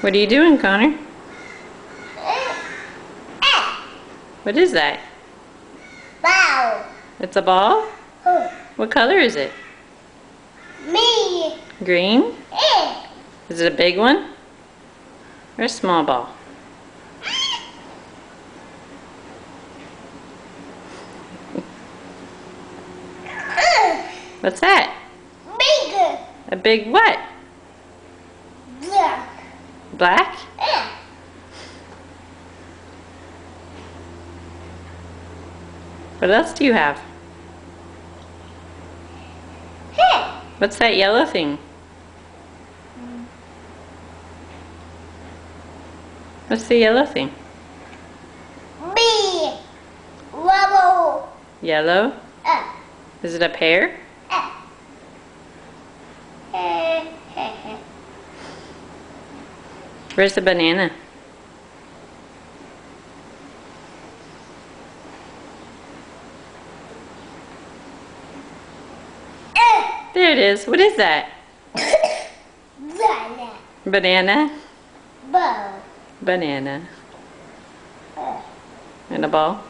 What are you doing, Connor? What is that? Ball. It's a ball? What color is it? Me. Green? Is it a big one? Or a small ball? What's that? Bigger. A big what? Black. Black? What else do you have? What's that yellow thing? What's the yellow thing? B. Rubble. Yellow? Is it a pear? Where's the banana? There it is. What is that? Banana. Banana? Ball. Banana. And a ball?